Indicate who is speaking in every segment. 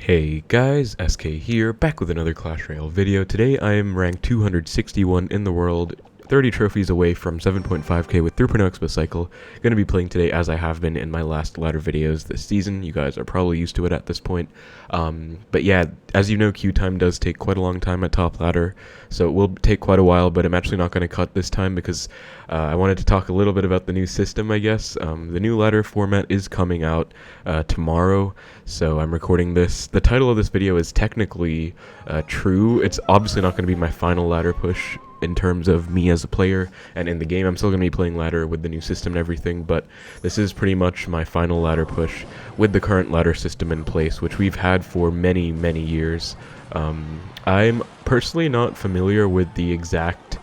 Speaker 1: Hey guys, SK here, back with another Clash Royale video. Today I am ranked 261 in the world, 30 trophies away from 7.5k with 3.0 Xbow cycle. Going to be playing today as I have been in my last ladder videos this season. You guys are probably used to it at this point. But yeah, as you know, queue time does take quite a long time at top ladder, so it will take quite a while, but I'm actually not going to cut this time because I wanted to talk a little bit about the new system, I guess. The new ladder format is coming out tomorrow, so I'm recording this. The title of this video is technically true. It's obviously not going to be my final ladder push in terms of me as a player, and in the game I'm still going to be playing ladder with the new system and everything, but this is pretty much my final ladder push with the current ladder system in place, which we've had for many years. I'm personally not familiar with the exact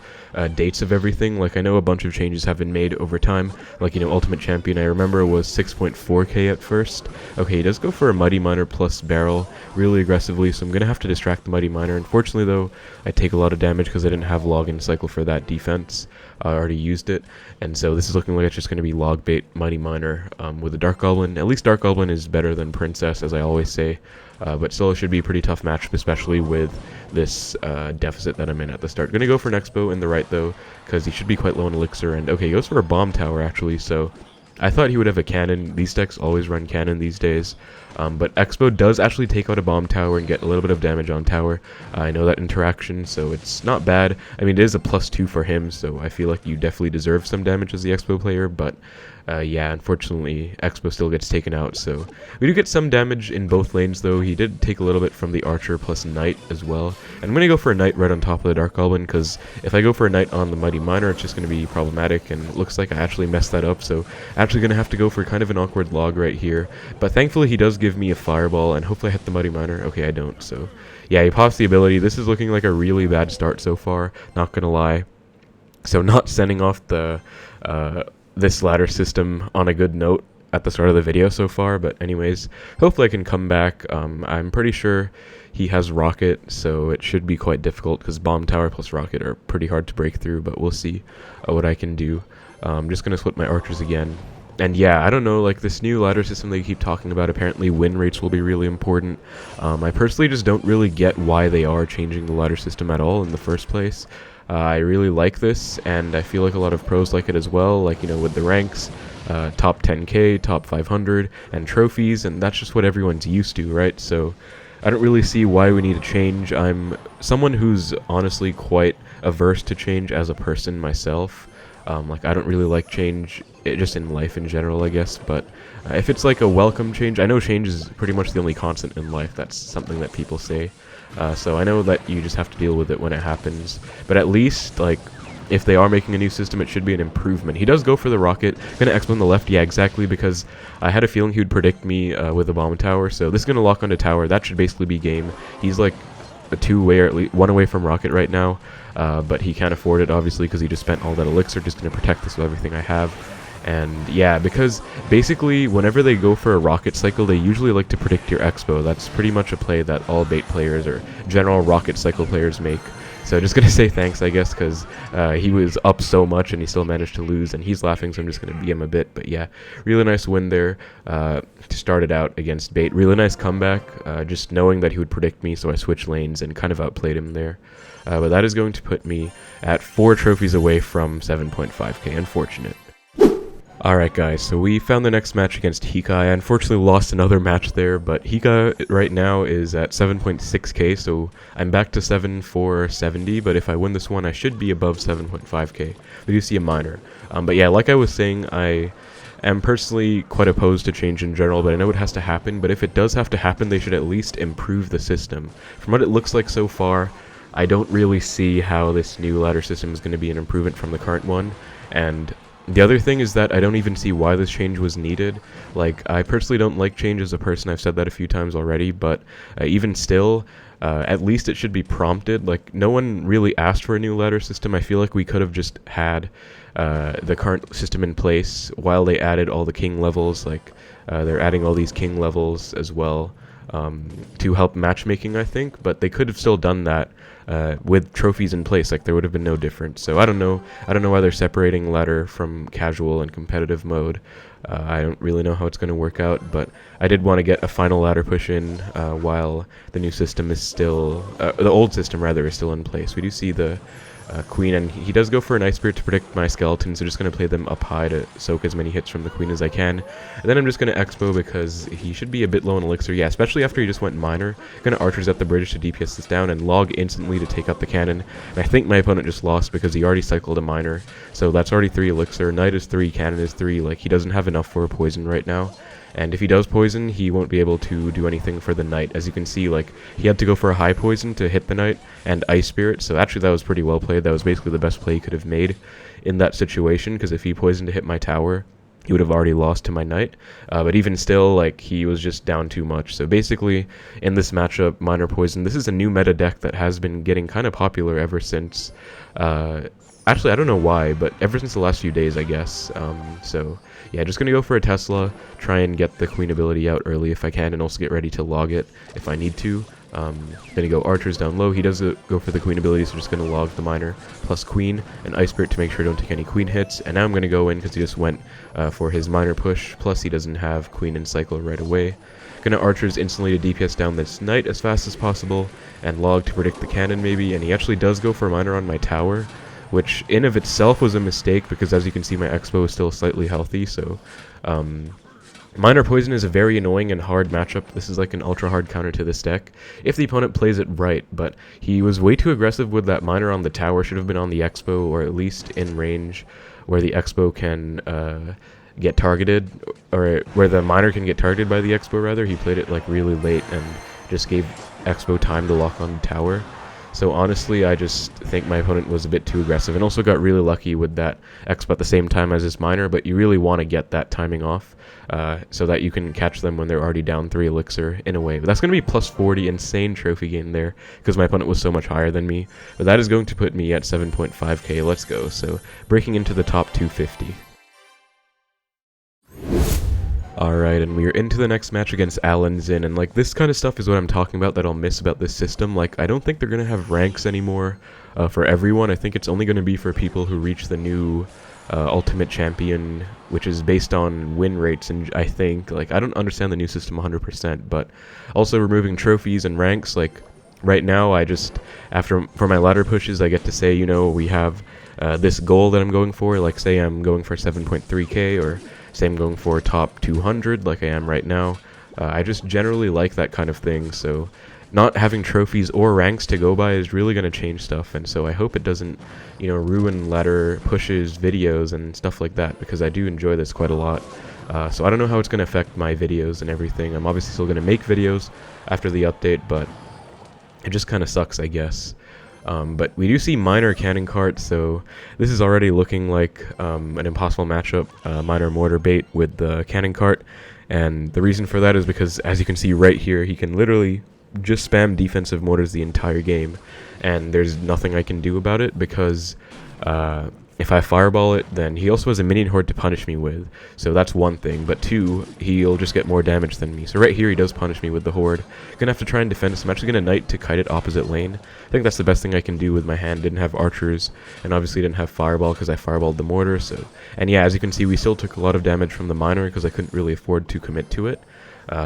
Speaker 1: dates of everything. Like, I know a bunch of changes have been made over time, like, you know, Ultimate Champion I remember was 6.4k at first. Okay, he does go for a Mighty Miner plus barrel really aggressively, so I'm gonna have to distract the Mighty Miner. Unfortunately though, I take a lot of damage because I didn't have login cycle for that defense. I already used it, and so this is looking like it's just going to be Logbait, Mighty Miner with a Dark Goblin. At least Dark Goblin is better than Princess, as I always say, but still it should be a pretty tough match, especially with this deficit that I'm in at the start. Going to go for an Xbow in the right though, because he should be quite low on elixir, and okay, he goes for a bomb tower actually, so I thought he would have a cannon. These decks always run cannon these days, but Xbow does actually take out a bomb tower and get a little bit of damage on tower. I know that interaction, so it's not bad. I mean, it is a +2 for him, so I feel like you definitely deserve some damage as the Xbow player, but yeah, unfortunately, Xbow still gets taken out, so we do get some damage in both lanes, though. He did take a little bit from the Archer plus Knight as well, and I'm going to go for a Knight right on top of the Dark Goblin, because if I go for a Knight on the Mighty Miner, it's just going to be problematic, and it looks like I actually messed that up, so actually going to have to go for kind of an awkward log right here, but thankfully he does give me a Fireball, and hopefully I hit the Mighty Miner. Okay, I don't, so yeah, he pops the ability. This is looking like a really bad start so far, not going to lie, so not sending off the this ladder system on a good note at the start of the video so far, but anyways, hopefully I can come back. I'm pretty sure he has rocket, so it should be quite difficult because bomb tower plus rocket are pretty hard to break through, but we'll see what I can do. I'm just gonna split my archers again. And yeah, I don't know, like, this new ladder system they keep talking about, apparently win rates will be really important. I personally just don't really get why they are changing the ladder system at all in the first place. I really like this, and I feel like a lot of pros like it as well, like, you know, with the ranks, top 10k, top 500, and trophies, and that's just what everyone's used to, right? So I don't really see why we need to change. I'm someone who's honestly quite averse to change as a person myself. Like, I don't really like change, just in life in general, I guess, but if it's like a welcome change, I know change is pretty much the only constant in life. That's something that people say. So I know that you just have to deal with it when it happens, but at least, like, if they are making a new system, it should be an improvement. He does go for the rocket. Gonna X on the left, yeah, exactly, because I had a feeling he would predict me with a bomb tower, so this is gonna lock onto tower. That should basically be game. He's like a 2-way, or at least 1 away from rocket right now, but he can't afford it, obviously, because he just spent all that elixir. Just gonna protect this with everything I have. And yeah, because basically whenever they go for a rocket cycle, they usually like to predict your Xbow. That's pretty much a play that all bait players or general rocket cycle players make. So just gonna say thanks, I guess, because he was up so much and he still managed to lose, and he's laughing, so I'm just gonna BM a bit. But yeah, really nice win there to start it out against bait. Really nice comeback, just knowing that he would predict me, so I switched lanes and kind of outplayed him there. But that is going to put me at 4 trophies away from 7.5k. Unfortunate. Alright guys, so we found the next match against Hika. I unfortunately lost another match there, but Hika right now is at 7.6k, so I'm back to 7,470, but if I win this one, I should be above 7.5k. We do see a miner. But yeah, like I was saying, I am personally quite opposed to change in general, but I know it has to happen, but if it does have to happen, they should at least improve the system. From what it looks like so far, I don't really see how this new ladder system is going to be an improvement from the current one, and the other thing is that I don't even see why this change was needed. Like, I personally don't like change as a person. I've said that a few times already, but even still, at least it should be prompted. Like, no one really asked for a new ladder system. I feel like we could have just had the current system in place while they added all the king levels. Like, they're adding all these king levels as well. to help matchmaking, I think, but they could have still done that with trophies in place. Like, there would have been no difference. So I don't know why they're separating ladder from casual and competitive mode. I don't really know how it's going to work out, but I did want to get a final ladder push in while the new system is still, the old system rather, is still in place. We do see the queen, and he does go for an ice spirit to predict my skeletons, so just going to play them up high to soak as many hits from the queen as I can. And then I'm just going to Xbow because he should be a bit low in elixir, yeah, especially after he just went minor. Going to archers at the bridge to DPS this down and log instantly to take out the cannon. And I think my opponent just lost because he already cycled a minor, so that's already 3 elixir. Knight is 3, cannon is 3, like, he doesn't have enough for a poison right now. And if he does poison, he won't be able to do anything for the knight. As you can see, like, he had to go for a high poison to hit the knight and ice spirit. So actually that was pretty well played. That was basically the best play he could have made in that situation, because if he poisoned to hit my tower, he would have already lost to my knight. But even still, like, he was just down too much. So basically, in this matchup, minor poison, this is a new meta deck that has been getting kind of popular ever since... actually, I don't know why, but ever since the last few days, I guess. So, yeah, just going to go for a Tesla, try and get the queen ability out early if I can, and also get ready to log it if I need to. Then you go archers down low. He does go for the queen ability, so I'm just going to log the minor plus queen and ice spirit to make sure I don't take any queen hits. And now I'm going to go in because he just went for his minor push, plus he doesn't have queen and cycle right away. Gonna archers instantly to DPS down this knight as fast as possible and log to predict the cannon maybe, and he actually does go for minor on my tower, which in of itself was a mistake because, as you can see, my Xbow is still slightly healthy. So minor poison is a very annoying and hard matchup. This is like an ultra hard counter to this deck if the opponent plays it right, but he was way too aggressive with that minor on the tower. Should have been on the Xbow, or at least in range where the Xbow can get targeted, or where the minor can get targeted by the Xbow rather. He played it like really late and just gave Xbow time to lock on the tower. So honestly, I just think my opponent was a bit too aggressive, and also got really lucky with that Expo at the same time as his minor, but you really want to get that timing off so that you can catch them when they're already down 3 elixir in a way. But that's going to be plus 40, insane trophy gain there, because my opponent was so much higher than me. But that is going to put me at 7.5k, let's go. So breaking into the top 250. Alright, and we are into the next match against Alan Zinn, and like this kind of stuff is what I'm talking about that I'll miss about this system. Like, I don't think they're going to have ranks anymore for everyone. I think it's only going to be for people who reach the new Ultimate Champion, which is based on win rates, and I think, like, I don't understand the new system 100%, but also removing trophies and ranks, like, right now I just, for my ladder pushes, I get to say, you know, we have this goal that I'm going for, like say I'm going for 7.3k, or say I'm going for top 200 like I am right now. I just generally like that kind of thing, so not having trophies or ranks to go by is really going to change stuff, and so I hope it doesn't, you know, ruin ladder pushes, videos, and stuff like that, because I do enjoy this quite a lot. So I don't know how it's going to affect my videos and everything. I'm obviously still going to make videos after the update, but it just kind of sucks, I guess. But we do see minor cannon cart, so this is already looking like an impossible matchup, minor mortar bait with the cannon cart, and the reason for that is because, as you can see right here, he can literally just spam defensive mortars the entire game, and there's nothing I can do about it, because if I fireball it, then he also has a minion horde to punish me with, so that's one thing. But two, he'll just get more damage than me. So right here he does punish me with the horde. Gonna have to try and defend this. I'm actually gonna knight to kite it opposite lane. I think that's the best thing I can do with my hand. Didn't have archers, and obviously didn't have fireball because I fireballed the mortar. So, and yeah, as you can see, we still took a lot of damage from the minor because I couldn't really afford to commit to it.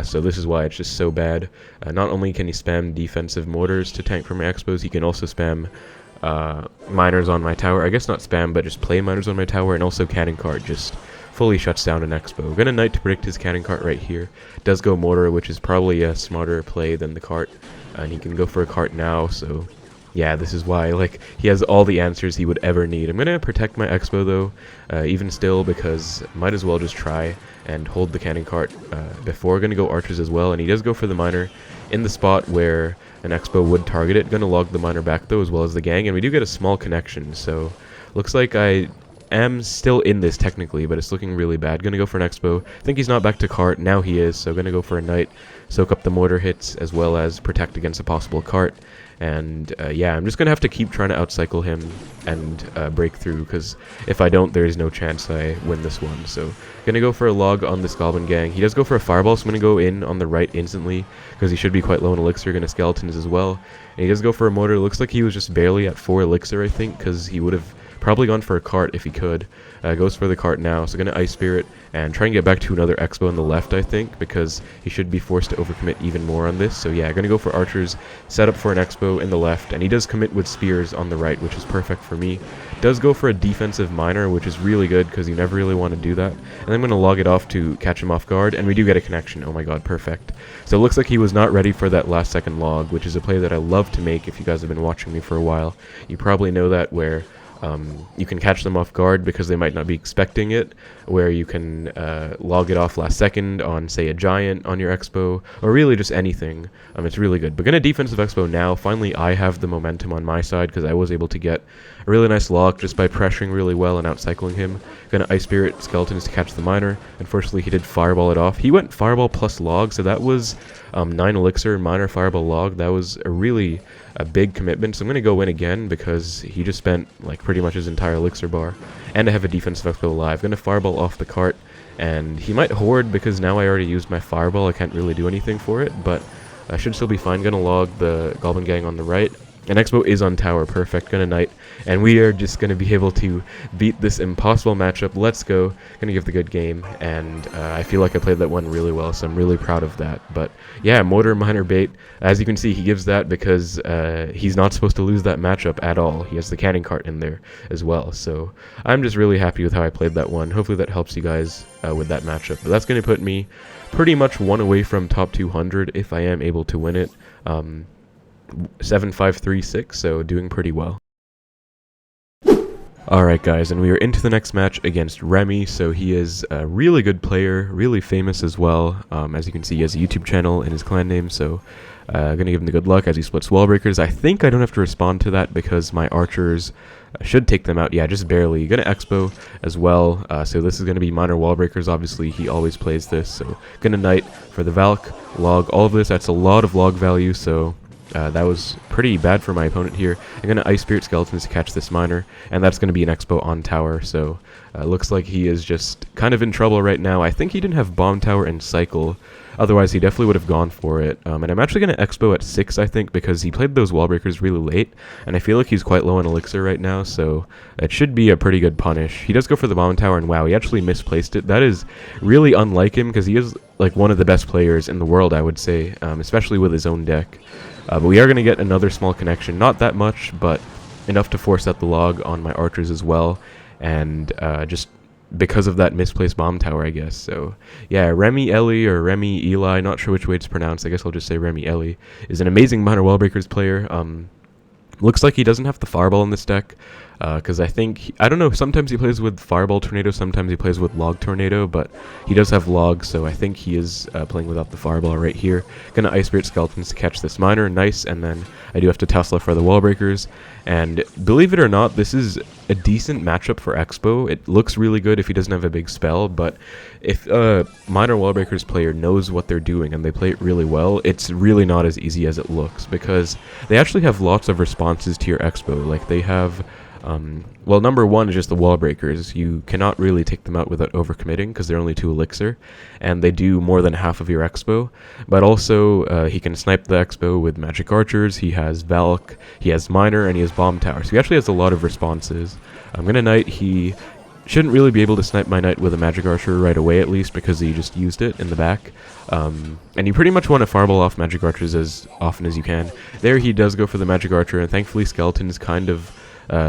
Speaker 1: So this is why it's just so bad. Not only can he spam defensive mortars to tank for my expos, he can also spam miners on my tower. I guess not spam, but just play miners on my tower, and also cannon cart just fully shuts down an expo. Gonna knight to predict his cannon cart right here. Does go mortar, which is probably a smarter play than the cart, and he can go for a cart now, so yeah, this is why, like, he has all the answers he would ever need. I'm gonna protect my expo though, even still, because might as well just try and hold the cannon cart before. Gonna go archers as well, and he does go for the miner in the spot where an expo would target it. Gonna log the miner back though, as well as the gang, and we do get a small connection, so looks like I am still in this technically, but it's looking really bad. Gonna go for an Xbow. Think he's not back to cart. Now he is, so gonna go for a Knight. Soak up the mortar hits, as well as protect against a possible cart. And yeah, I'm just gonna have to keep trying to outcycle him and break through, because if I don't, there is no chance I win this one. So gonna go for a log on this Goblin gang. He does go for a fireball, so I'm gonna go in on the right instantly, because he should be quite low in elixir. Gonna skeletons as well. And he does go for a mortar. Looks like he was just barely at 4 elixir, I think, because he would have probably gone for a cart if he could. Goes for the cart now, so gonna Ice Spirit and try and get back to another Xbow on the left, I think, because he should be forced to overcommit even more on this. So yeah, gonna go for archers, set up for an Xbow in the left, and he does commit with spears on the right, which is perfect for me. Does go for a defensive miner, which is really good, because you never really want to do that. And I'm gonna log it off to catch him off guard, and we do get a connection. Oh my god, perfect. So it looks like he was not ready for that last second log, which is a play that I love to make. If you guys have been watching me for a while, you probably know that, where you can catch them off guard because they might not be expecting it, where you can log it off last second on, say, a giant on your Xbow, or really just anything. It's really good. But gonna defensive Xbow now. Finally, I have the momentum on my side, because I was able to get a really nice log just by pressuring really well and outcycling him. Gonna Ice Spirit skeletons to catch the miner. Unfortunately, he did fireball it off. He went fireball plus log, so that was 9 elixir, miner, fireball, log. That was a big commitment, so I'm going to go in again, because he just spent like pretty much his entire elixir bar. And I have a defensive Xbow live. Going to fireball off the cart, and he might horde, because now I already used my fireball. I can't really do anything for it, but I should still be fine. Going to log the Goblin gang on the right. And Xbow is on tower, perfect. Gonna Knight, and we are just gonna be able to beat this impossible matchup. Let's go. Gonna give the good game, and I feel like I played that one really well, so I'm really proud of that. But yeah, Mortar, miner, bait. As you can see, he gives that because he's not supposed to lose that matchup at all. He has the canning cart in there as well, so I'm just really happy with how I played that one. Hopefully that helps you guys with that matchup. But that's gonna put me pretty much one away from top 200 if I am able to win it. 7-5-3-6, so doing pretty well. Alright guys, and we are into the next match against Remi. So he is a really good player, really famous as well. As you can see, he has a YouTube channel in his clan name, so gonna give him the good luck as he splits Wallbreakers. I think I don't have to respond to that because my archers should take them out. Yeah, just barely. Gonna Expo as well, so this is gonna be minor Wallbreakers. Obviously, he always plays this, so gonna Knight for the Valk, log all of this. That's a lot of log value, so that was pretty bad for my opponent here. I'm going to Ice Spirit Skeletons to catch this miner, and that's going to be an Expo on tower, so looks like he is just kind of in trouble right now. I think he didn't have Bomb Tower and Cycle, otherwise he definitely would have gone for it. And I'm actually going to Expo at 6, I think, because he played those Wallbreakers really late, and I feel like he's quite low on Elixir right now, so it should be a pretty good punish. He does go for the Bomb Tower, and wow, he actually misplaced it. That is really unlike him, because he is like one of the best players in the world, I would say, especially with his own deck. But we are going to get another small connection, not that much, but enough to force out the log on my archers as well, and just because of that misplaced bomb tower, I guess. So yeah, RemiEli or RemiEli, not sure which way it's pronounced, I guess I'll just say RemiEli, is an amazing minor Wallbreakers player. Looks like he doesn't have the fireball in this deck, because I don't know, sometimes he plays with fireball tornado, sometimes he plays with log tornado, but he does have log, so I think he is playing without the fireball right here. Gonna Ice Spirit Skeletons to catch this miner, nice, and then I do have to Tesla for the Wallbreakers, and believe it or not, this is a decent matchup for Expo. It looks really good if he doesn't have a big spell, but if a minor Wallbreakers player knows what they're doing and they play it really well, it's really not as easy as it looks, because they actually have lots of responses to your Expo. Like they have well, number one is just the Wallbreakers. You cannot really take them out without overcommitting because they're only 2 elixir, and they do more than half of your Expo. But also, he can snipe the Expo with magic archers, he has Valk, he has miner, and he has bomb tower. So he actually has a lot of responses. I'm gonna Knight. He shouldn't really be able to snipe my Knight with a magic archer right away, at least, because he just used it in the back. And you pretty much want to fireball off magic archers as often as you can. There he does go for the magic archer, and thankfully skeletons kind of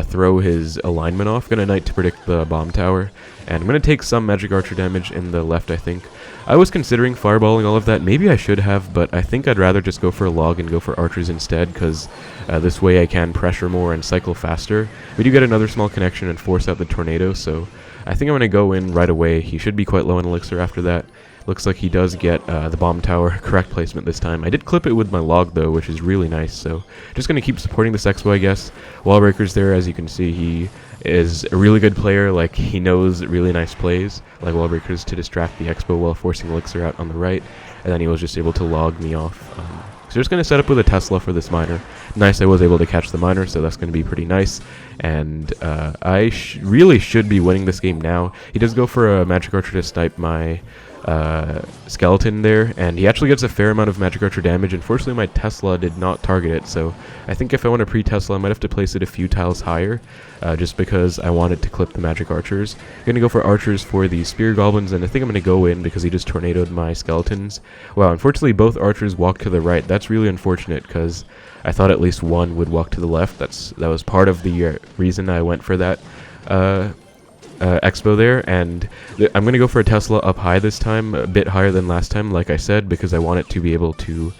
Speaker 1: throw his alignment off. Gonna Knight to predict the bomb tower, and I'm gonna take some magic archer damage in the left, I think. I was considering fireballing all of that. Maybe I should have, but I think I'd rather just go for a log and go for archers instead, because this way I can pressure more and cycle faster. We do get another small connection and force out the tornado, so I think I'm gonna go in right away. He should be quite low in elixir after that. Looks like he does get the bomb tower correct placement this time. I did clip it with my log though, which is really nice, so just going to keep supporting this Expo, I guess. Wallbreakers there, as you can see, he is a really good player. Like, he knows really nice plays, like Wallbreakers to distract the Xbow while forcing Elixir out on the right, and then he was just able to log me off. So just going to set up with a Tesla for this miner. Nice, I was able to catch the miner, so that's going to be pretty nice. And I really should be winning this game now. He does go for a Magic Archer to snipe my skeleton there, and he actually gets a fair amount of Magic Archer damage. Unfortunately, my Tesla did not target it, so I think if I want to pre-Tesla, I might have to place it a few tiles higher, just because I wanted to clip the Magic Archers. I'm going to go for Archers for the Spear Goblins, and I think I'm going to go in because he just tornadoed my skeletons. Wow, unfortunately, both Archers walked to the right. That's really unfortunate, because I thought at least one would walk to the left. That was part of the reason I went for that Xbow there, and I'm going to go for a Tesla up high this time, a bit higher than last time, like I said, because I want it to be able to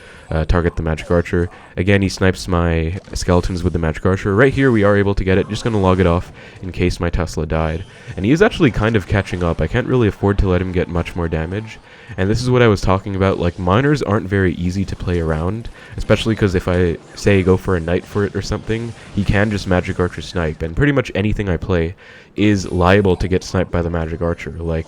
Speaker 1: target the Magic Archer. Again, he snipes my skeletons with the Magic Archer. Right here, we are able to get it. Just going to log it off in case my Tesla died. And he is actually kind of catching up. I can't really afford to let him get much more damage. And this is what I was talking about. Like, miners aren't very easy to play around, especially because if I, say, go for a knight for it or something, he can just Magic Archer snipe. And pretty much anything I play is liable to get sniped by the Magic Archer. Like,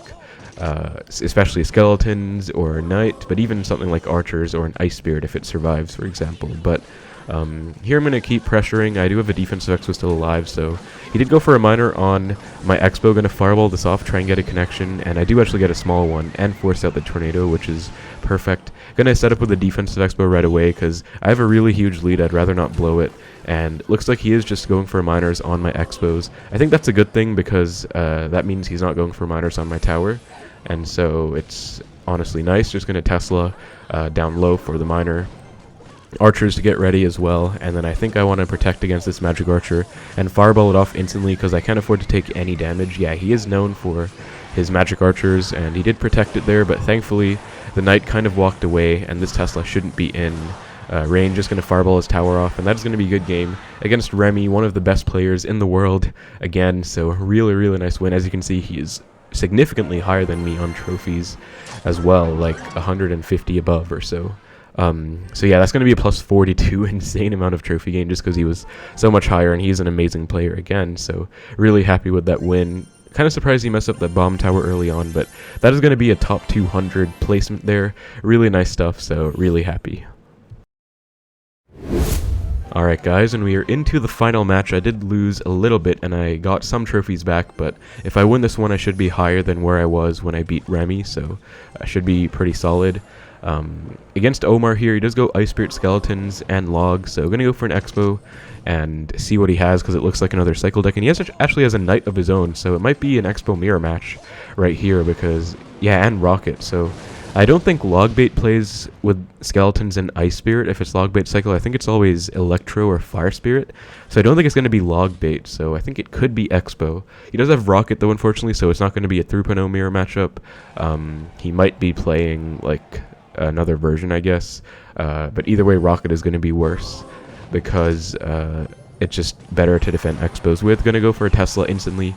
Speaker 1: especially skeletons or a knight, but even something like archers or an ice spirit if it survives, for example. But here I'm going to keep pressuring. I do have a defensive Xbow still alive, so he did go for a miner on my Xbow. Going to fireball this off, try and get a connection, and I do actually get a small one and force out the tornado, which is perfect. Going to set up with a defensive Xbow right away because I have a really huge lead. I'd rather not blow it. And looks like he is just going for miners on my Xbows. I think that's a good thing because that means he's not going for miners on my tower. And so it's honestly nice. Just going to Tesla down low for the miner. Archers to get ready as well. And then I think I want to protect against this Magic Archer and fireball it off instantly because I can't afford to take any damage. Yeah, he is known for his Magic Archers, and he did protect it there, but thankfully the Knight kind of walked away, and this Tesla shouldn't be in range. Just going to fireball his tower off, and that's going to be a good game against Remi, one of the best players in the world again. So really, really nice win. As you can see, he is significantly higher than me on trophies as well, like 150 above or so. So yeah, that's going to be a plus 42, insane amount of trophy gain just because he was so much higher, and he's an amazing player again. So really happy with that win. Kind of surprised he messed up that bomb tower early on, but that is going to be a top 200 placement there. Really nice stuff, so really happy. Alright guys, and we are into the final match. I did lose a little bit and I got some trophies back, but if I win this one I should be higher than where I was when I beat Remi, so I should be pretty solid. Against Omar here, he does go Ice Spirit Skeletons and Logs, so I'm going to go for an Expo and see what he has because it looks like another cycle deck, and he actually has a Knight of his own, so it might be an Expo mirror match right here because, yeah, and Rocket, so I don't think Logbait plays with Skeletons and Ice Spirit if it's Logbait cycle. I think it's always Electro or Fire Spirit, so I don't think it's going to be Logbait, so I think it could be Expo. He does have Rocket though, unfortunately, so it's not going to be a 3.0 mirror matchup. He might be playing like another version, I guess, but either way Rocket is going to be worse because it's just better to defend Expos with. Going to go for a Tesla instantly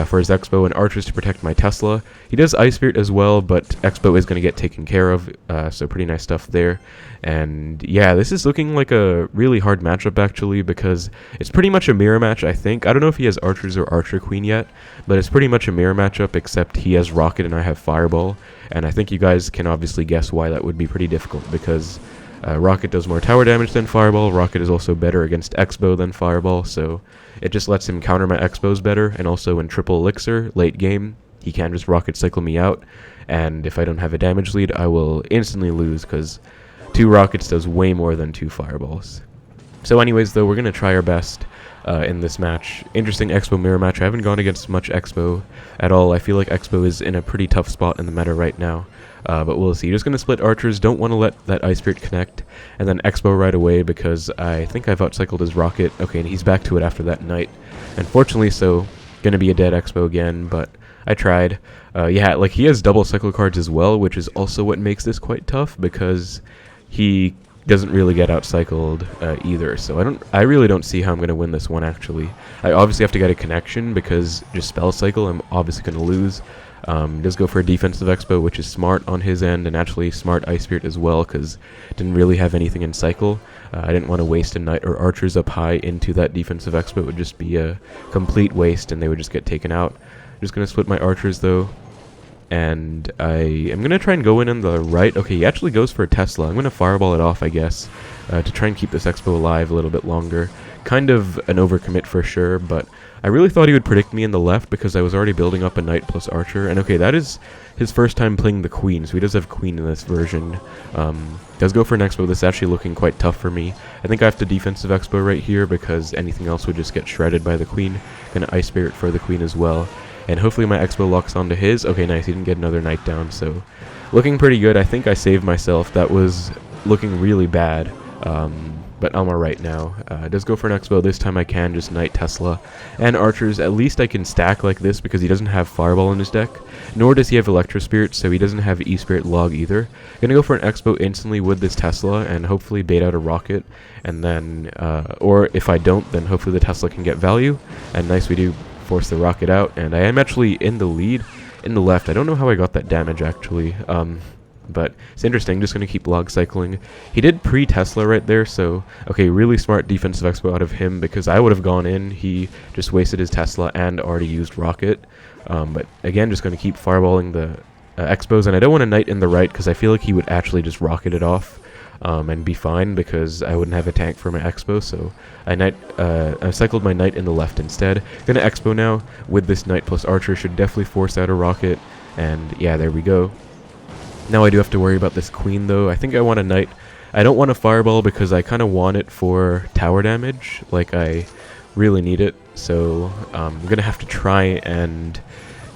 Speaker 1: for his Expo and Archers to protect my Tesla. He does Ice Spirit as well, but Expo is going to get taken care of, so pretty nice stuff there. And yeah, this is looking like a really hard matchup actually because it's pretty much a mirror match, I think. I don't know if he has Archers or Archer Queen yet, but it's pretty much a mirror matchup except he has Rocket and I have Fireball. And I think you guys can obviously guess why that would be pretty difficult because Rocket does more tower damage than Fireball. Rocket is also better against Expo than Fireball, so it just lets him counter my Expos better. And also in triple Elixir, late game, he can just Rocket cycle me out. And if I don't have a damage lead, I will instantly lose because 2 Rockets does way more than 2 Fireballs. So anyways, though, we're going to try our best in this match. Interesting Expo mirror match. I haven't gone against much Expo at all. I feel like Expo is in a pretty tough spot in the meta right now. But we'll see. Just going to split Archers. Don't want to let that Ice Spirit connect. And then Expo right away because I think I've outcycled his Rocket. Okay, and he's back to it after that Knight. Unfortunately, so going to be a dead Expo again, but I tried. Yeah, like he has double cycle cards as well, which is also what makes this quite tough because he doesn't really get outcycled either. So I really don't see how I'm going to win this one actually. I obviously have to get a connection because just spell cycle I'm obviously going to lose. Does go for a defensive Xbow, which is smart on his end, and actually smart Ice Spirit as well, because didn't really have anything in cycle. I didn't want to waste a Knight or Archers up high into that defensive Xbow. It would just be a complete waste, and they would just get taken out. I'm just going to split my Archers, though, and I am going to try and go in on the right. Okay, he actually goes for a Tesla. I'm going to fireball it off, I guess, to try and keep this Xbow alive a little bit longer. Kind of an overcommit for sure, but I really thought he would predict me in the left because I was already building up a Knight plus Archer. And okay, that is his first time playing the Queen, so he does have Queen in this version. Does go for an Xbow. This is actually looking quite tough for me. I think I have to defensive Xbow right here because anything else would just get shredded by the Queen. Gonna Ice Spirit for the Queen as well. And hopefully my Xbow locks onto his. Okay, nice. He didn't get another Knight down, so looking pretty good. I think I saved myself. That was looking really bad. But I'm alright now. Does go for an Xbow. This time I can just Knight Tesla and Archers. At least I can stack like this because he doesn't have Fireball in his deck. Nor does he have Electro Spirit, so he doesn't have E-Spirit Log either. Gonna go for an Xbow instantly with this Tesla and hopefully bait out a Rocket. And then, or if I don't, then hopefully the Tesla can get value. And nice, we do force the Rocket out. And I am actually in the lead in the left. I don't know how I got that damage actually. But it's interesting, just going to keep log cycling. He did pre-Tesla right there, so, okay, really smart defensive Expo out of him, because I would have gone in. He just wasted his Tesla and already used Rocket. But again, just going to keep fireballing the Expos, and I don't want to Knight in the right, because I feel like he would actually just Rocket it off and be fine, because I wouldn't have a tank for my Expo, so I cycled my Knight in the left instead. Gonna Expo now, with this Knight plus Archer, should definitely force out a Rocket, and yeah, there we go. Now I do have to worry about this Queen, though. I think I want a Knight. I don't want a Fireball because I kind of want it for tower damage. Like, I really need it. So, I'm going to have to try and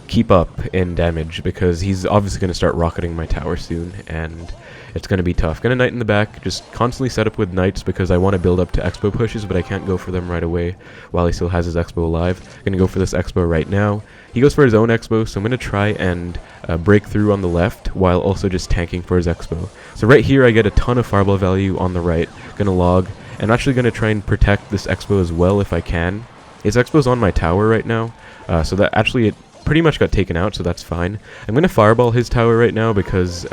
Speaker 1: keep up in damage because he's obviously going to start rocketing my tower soon. And it's going to be tough. Going to Knight in the back. Just constantly set up with Knights because I want to build up to Expo pushes, but I can't go for them right away while he still has his Expo alive. Going to go for this Expo right now. He goes for his own Expo, so I'm going to try and break through on the left while also just tanking for his Expo. So right here I get a ton of Fireball value on the right. Going to log. And I'm actually going to try and protect this Expo as well if I can. His Expo's on my tower right now, so that actually it pretty much got taken out, so that's fine. I'm going to Fireball his tower right now because,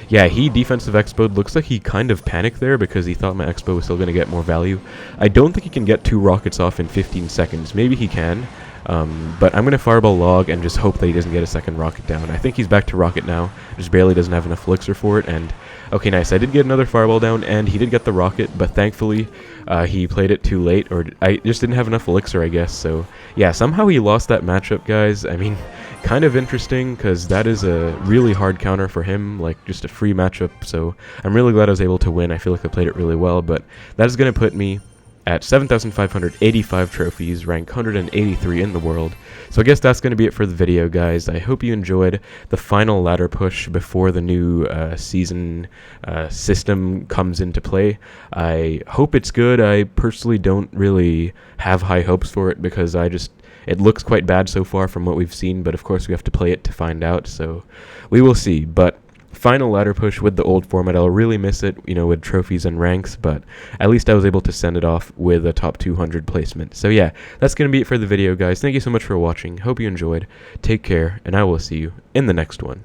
Speaker 1: yeah, he defensive Expo'd. Looks like he kind of panicked there because he thought my Expo was still going to get more value. I don't think he can get 2 rockets off in 15 seconds. Maybe he can. But I'm going to Fireball log and just hope that he doesn't get a second rocket down. I think he's back to rocket now. Just barely doesn't have enough elixir for it. And okay, nice. I did get another Fireball down, and he did get the rocket, but thankfully he played it too late, or I just didn't have enough elixir, I guess. So yeah, somehow he lost that matchup, guys. I mean, kind of interesting, because that is a really hard counter for him, like just a free matchup. So I'm really glad I was able to win. I feel like I played it really well, but that is going to put me at 7,585 trophies, rank 183 in the world. So I guess that's going to be it for the video, guys. I hope you enjoyed the final ladder push before the new season system comes into play. I hope it's good. I personally don't really have high hopes for it because it looks quite bad so far from what we've seen, but of course we have to play it to find out, so we will see. But final ladder push with the old format. I'll really miss it, you know, with trophies and ranks, but at least I was able to send it off with a top 200 placement. So yeah, that's going to be it for the video, guys. Thank you so much for watching. Hope you enjoyed. Take care, and I will see you in the next one.